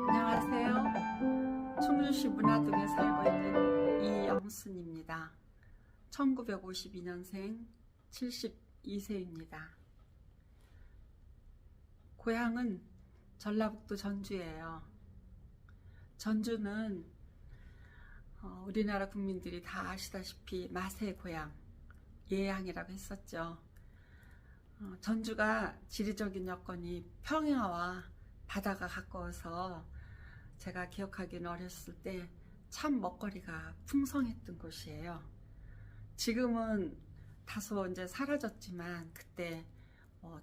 안녕하세요. 충주시 문화동에 살고 있는 이영순입니다. 1952년생 72세입니다. 고향은 전라북도 전주예요. 전주는 우리나라 국민들이 다 아시다시피 맛의 고향, 예향이라고 했었죠. 전주가 지리적인 여건이 평야와 바다가 가까워서 제가 기억하기는 어렸을 때 참 먹거리가 풍성했던 곳이에요. 지금은 다소 이제 사라졌지만 그때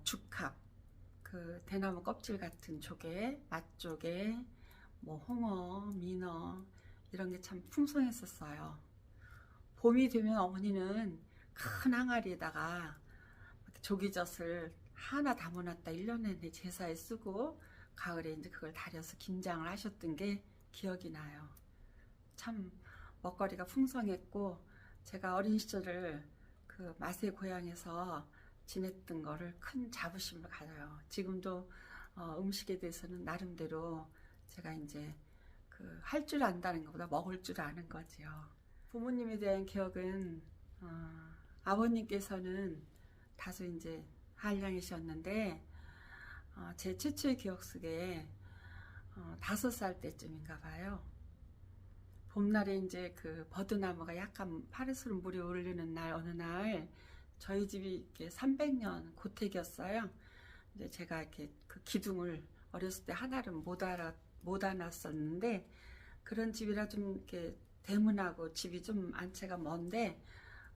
죽합, 그 대나무 껍질 같은 조개, 맛조개, 홍어, 민어 이런 게 참 풍성했었어요. 봄이 되면 어머니는 큰 항아리에다가 조기젓을 하나 담아놨다 1년 내내 제사에 쓰고 가을에 이제 그걸 달여서 김장을 하셨던 게 기억이 나요. 참 먹거리가 풍성했고 제가 어린 시절을 그 맛의 고향에서 지냈던 거를 큰 자부심을 가져요. 지금도 음식에 대해서는 나름대로 제가 이제 그 할 줄 안다는 것보다 먹을 줄 아는 거지요. 부모님에 대한 기억은 아버님께서는 다소 이제 한량이셨는데 제 최초의 기억 속에 5살 때쯤인가 봐요. 봄날에 이제 그 버드나무가 약간 파래스름 물이 오르는 날 어느 날 저희 집이 이렇게 300년 고택이었어요. 이제 제가 이렇게 그 기둥을 어렸을 때 하나를 못 안았었는데 그런 집이라 좀 이렇게 대문하고 집이 좀 안채가 먼데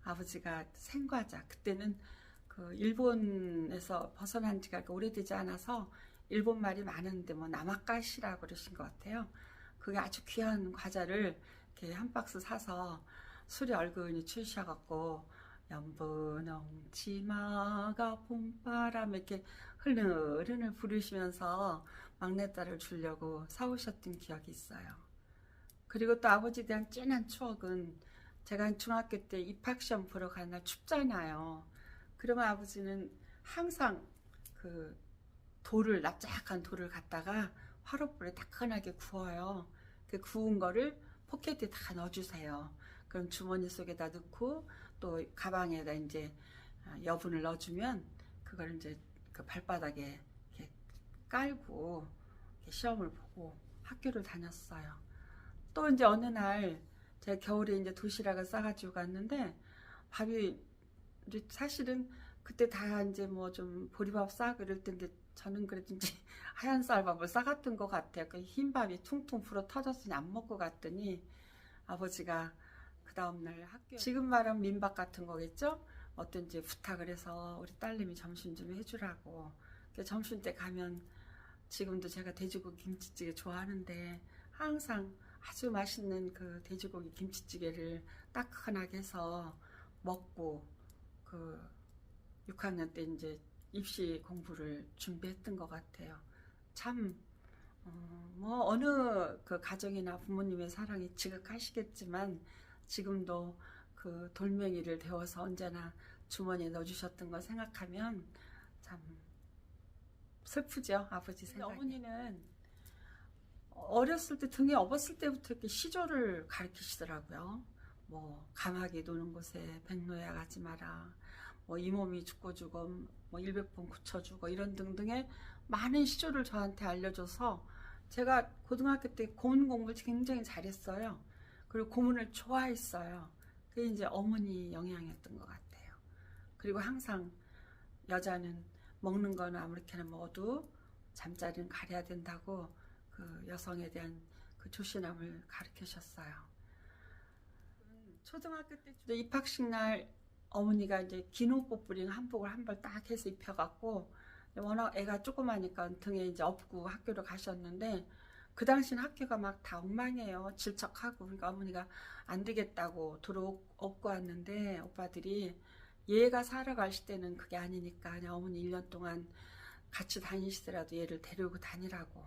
아버지가 생과자, 그때는 그 일본에서 벗어난 지가 오래되지 않아서 일본 말이 많은데 나마카시라고 그러신 것 같아요. 그게 아주 귀한 과자를 이렇게 한 박스 사서 술이 얼큰이 취하셔갖고 연분홍 치마가 봄바람 이렇게 흐르르 부르시면서 막내딸을 주려고 사오셨던 기억이 있어요. 그리고 또 아버지에 대한 진한 추억은 제가 중학교 때 입학시험 보러 간 날 춥잖아요. 그러면 아버지는 항상 그 납작한 돌을 갖다가 화롯불에 따끈하게 구워요. 그 구운 거를 포켓에 다 넣어주세요. 그럼 주머니 속에다 넣고 또 가방에다 이제 여분을 넣어주면 그걸 이제 그 발바닥에 이렇게 깔고 이렇게 시험을 보고 학교를 다녔어요. 또 이제 어느 날 제가 겨울에 이제 도시락을 싸가지고 갔는데 밥이 이제 사실은 그때 다 이제 좀 보리밥 싸고 이럴 텐데 저는 그래도 이제 하얀 쌀밥을 싸갔던 것 같아요. 그 흰밥이 퉁퉁 불어 터졌으니 안 먹고 갔더니 아버지가 그 다음날 학교 지금 말하면 민박 같은 거겠죠? 어떤지 부탁을 해서 우리 딸내미 점심 좀 해주라고. 점심 때 가면 지금도 제가 돼지고기 김치찌개 좋아하는데 항상 아주 맛있는 그 돼지고기 김치찌개를 따끈하게 해서 먹고 그 6학년 때 이제 입시 공부를 준비했던 것 같아요. 참 어느 그 가정이나 부모님의 사랑이 지극하시겠지만 지금도 그 돌멩이를 데워서 언제나 주머니에 넣어주셨던 거 생각하면 참 슬프죠. 아버지 생각에. 어머니는 어렸을 때 등에 업었을 때부터 이렇게 시조를 가르치시더라고요. 가마귀 노는 곳에 백로야 가지 마라. 이 몸이 죽고 죽어 100번 굳혀주고 이런 등등의 많은 시조를 저한테 알려줘서 제가 고등학교 때 고문 공부를 굉장히 잘했어요. 그리고 고문을 좋아했어요. 그게 이제 어머니 영향이었던 것 같아요. 그리고 항상 여자는 먹는 거는 아무렇게나 먹어도 잠자리는 가려야 된다고 그 여성에 대한 그 조신함을 가르치셨어요. 초등학교 때 입학식 날 어머니가 이제 긴 옷 뽑부링 한복을 한 벌 딱 해서 입혀갖고 워낙 애가 조그마니까 등에 이제 업고 학교를 가셨는데 그 당시는 학교가 막 다 엉망이에요. 질척하고. 그러니까 어머니가 안 되겠다고 도로 업고 왔는데 오빠들이 얘가 살아갈 때는 그게 아니니까 그냥 어머니 1년 동안 같이 다니시더라도 얘를 데리고 다니라고.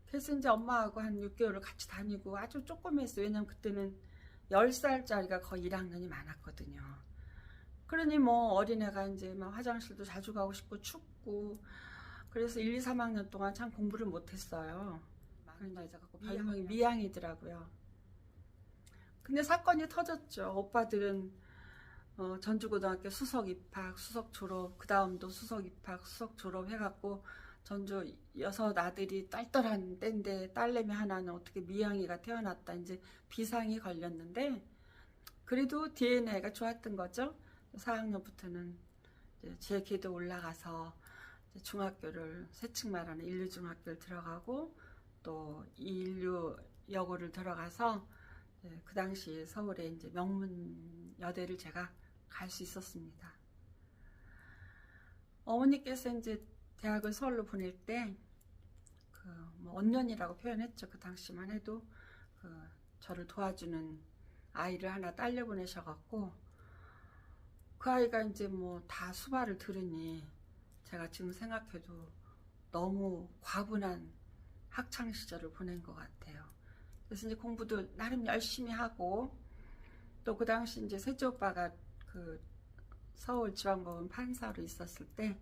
그래서 이제 엄마하고 한 6개월을 같이 다니고 아주 조금 했어요. 왜냐면 그때는 10살짜리가 거의 1학년이 많았거든요. 그러니 뭐 어린애가 이제 막 화장실도 자주 가고 싶고 춥고, 그래서 1, 2, 3학년 동안 참 공부를 못했어요. 그런 여자가 별명이 미양이더라고요. 근데 사건이 터졌죠. 오빠들은 전주고등학교 수석 입학, 수석 졸업, 그 다음도 수석 입학, 수석 졸업 해갖고 전주 6 아들이 딸딸한 때인데 딸내미 하나는 어떻게 미양이가 태어났다 이제 비상이 걸렸는데, 그래도 DNA가 좋았던 거죠. 4학년부터는 제 기도 올라가서 중학교를 세층 말하는 인류중학교를 들어가고 또 인류여고를 들어가서 그 당시 서울에 이제 명문여대를 제가 갈 수 있었습니다. 어머니께서 이제 대학을 서울로 보낼 때 뭐 언년이라고 표현했죠. 그 당시만 해도 저를 도와주는 아이를 하나 딸려 보내셔갖고, 그 아이가 이제 뭐 다 수발을 들으니 제가 지금 생각해도 너무 과분한 학창 시절을 보낸 것 같아요. 그래서 이제 공부도 나름 열심히 하고, 또 그 당시 이제 셋째 오빠가 그 서울지방법원 판사로 있었을 때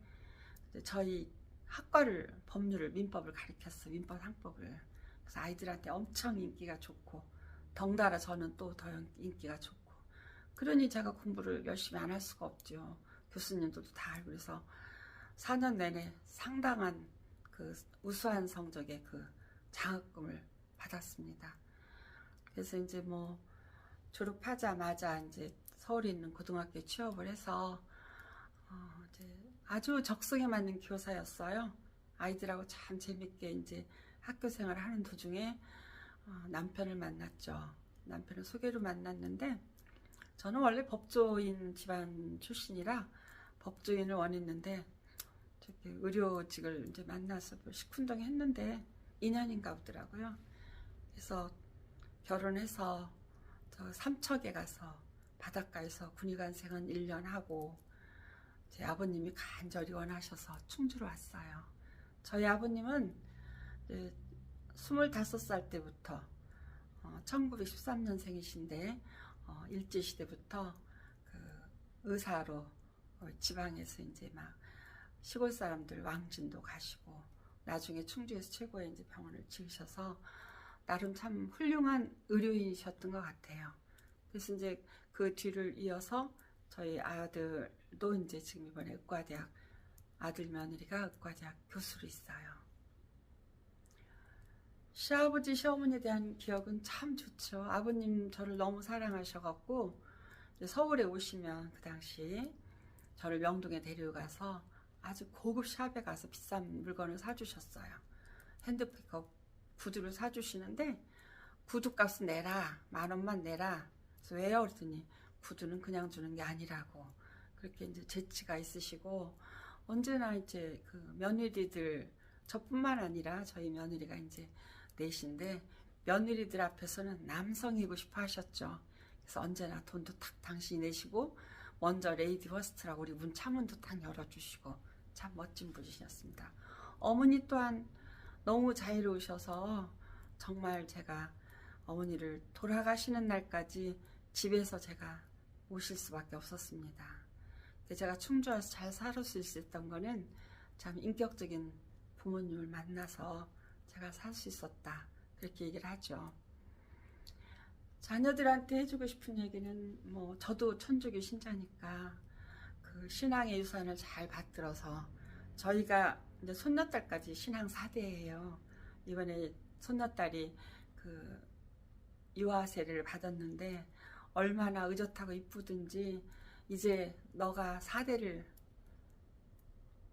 저희 학과를 법률을 민법을 가르쳤어요. 민법 상법을. 그래서 아이들한테 엄청 인기가 좋고, 덩달아 저는 또 더 인기가 좋고, 그러니 제가 공부를 열심히 안 할 수가 없죠. 교수님들도 다 알고. 그래서 4년 내내 상당한 그 우수한 성적의 그 장학금을 받았습니다. 그래서 이제 뭐 졸업하자마자 이제 서울에 있는 고등학교에 취업을 해서 이제 아주 적성에 맞는 교사였어요. 아이들하고 참 재밌게 이제 학교 생활을 하는 도중에 남편을 만났죠. 남편을 소개로 만났는데, 저는 원래 법조인 집안 출신이라 법조인을 원했는데 의료직을 이제 만나서 시큰둥했는데 인연인가 보더라고요. 그래서 결혼해서 저 삼척에 가서 바닷가에서 군의관생활 1년 하고, 제 아버님이 간절히 원하셔서 충주로 왔어요. 저희 아버님은 25살 때부터 1913년생이신데 일제시대부터 그 의사로 지방에서 이제 막 시골 사람들 왕진도 가시고, 나중에 충주에서 최고의 이제 병원을 지으셔서 나름 참 훌륭한 의료인이셨던 것 같아요. 그래서 이제 그 뒤를 이어서 저희 아들도 이제 지금 이번에 의과대학, 아들 며느리가 의과대학 교수로 있어요. 시아버지 시어머니에 대한 기억은 참 좋죠. 아버님 저를 너무 사랑하셔갖고 서울에 오시면 그 당시 저를 명동에 데려가서 아주 고급 샵에 가서 비싼 물건을 사주셨어요. 핸드피커 구두를 사주시는데, 구두값은 내라, 10,000원만 내라. 그래서 왜요? 그랬더니 구두는 그냥 주는 게 아니라고. 그렇게 이제 재치가 있으시고, 언제나 이제 그 며느리들, 저뿐만 아니라 저희 며느리가 이제 넷인데 며느리들 앞에서는 남성이고 싶어 하셨죠. 그래서 언제나 돈도 탁 당신이 내시고, 먼저 레이디 퍼스트라고 우리 문 차문도 탁 열어주시고, 참 멋진 분이셨습니다. 어머니 또한 너무 자유로우셔서 정말 제가 어머니를 돌아가시는 날까지 집에서 제가 모실 수밖에 없었습니다. 제가 충주에서 잘 살을 수 있었던 거는 참 인격적인 부모님을 만나서 제가 살 수 있었다, 그렇게 얘기를 하죠. 자녀들한테 해주고 싶은 얘기는 뭐 저도 천주교 신자니까 그 신앙의 유산을 잘 받들어서, 저희가 이제 손녀딸까지 신앙 4대예요. 이번에 손녀딸이 그 유아세례를 받았는데 얼마나 의젓하고 이쁘든지, 이제 너가 4대를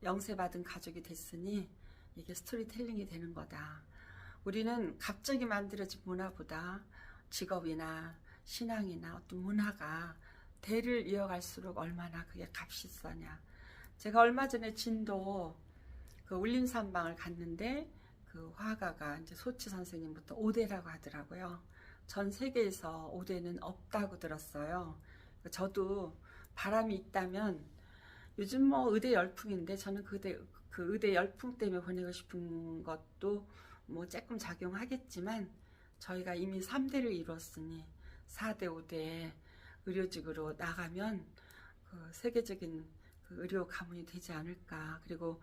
영세받은 가족이 됐으니 이게 스토리텔링이 되는 거다. 우리는 갑자기 만들어진 문화보다 직업이나 신앙이나 어떤 문화가 대를 이어갈수록 얼마나 그게 값이 있으냐. 제가 얼마 전에 진도 그 울림산방을 갔는데 그 화가가 이제 소치 선생님부터 5대라고 하더라고요. 전 세계에서 5대는 없다고 들었어요. 저도 바람이 있다면, 요즘 뭐 의대 열풍인데 저는 그 의대 열풍 때문에 보내고 싶은 것도 뭐 조금 작용하겠지만, 저희가 이미 3대를 이뤘으니 4대, 5대 의료직으로 나가면 그 세계적인 그 의료 가문이 되지 않을까. 그리고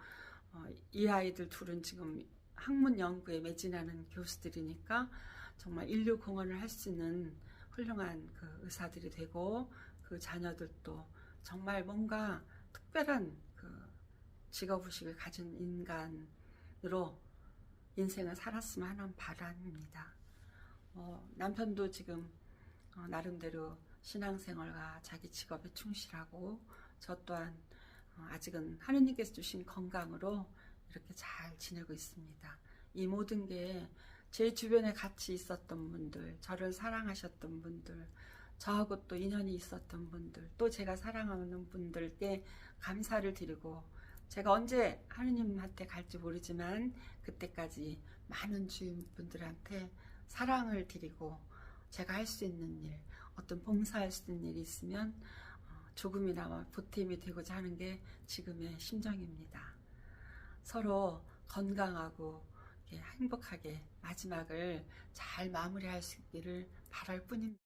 이 아이들 둘은 지금 학문 연구에 매진하는 교수들이니까 정말 인류 공헌을 할 수 있는 훌륭한 그 의사들이 되고, 그 자녀들도 정말 뭔가 특별한 그 직업의식을 가진 인간으로 인생을 살았으면 하는 바람입니다. 남편도 지금 나름대로 신앙생활과 자기 직업에 충실하고, 저 또한 아직은 하느님께서 주신 건강으로 이렇게 잘 지내고 있습니다. 이 모든 게 제 주변에 같이 있었던 분들, 저를 사랑하셨던 분들, 저하고 또 인연이 있었던 분들, 또 제가 사랑하는 분들께 감사를 드리고, 제가 언제 하느님한테 갈지 모르지만 그때까지 많은 주인분들한테 사랑을 드리고, 제가 할 수 있는 일, 어떤 봉사할 수 있는 일이 있으면 조금이나마 보탬이 되고자 하는 게 지금의 심정입니다. 서로 건강하고 행복하게 마지막을 잘 마무리할 수 있기를 바랄 뿐입니다.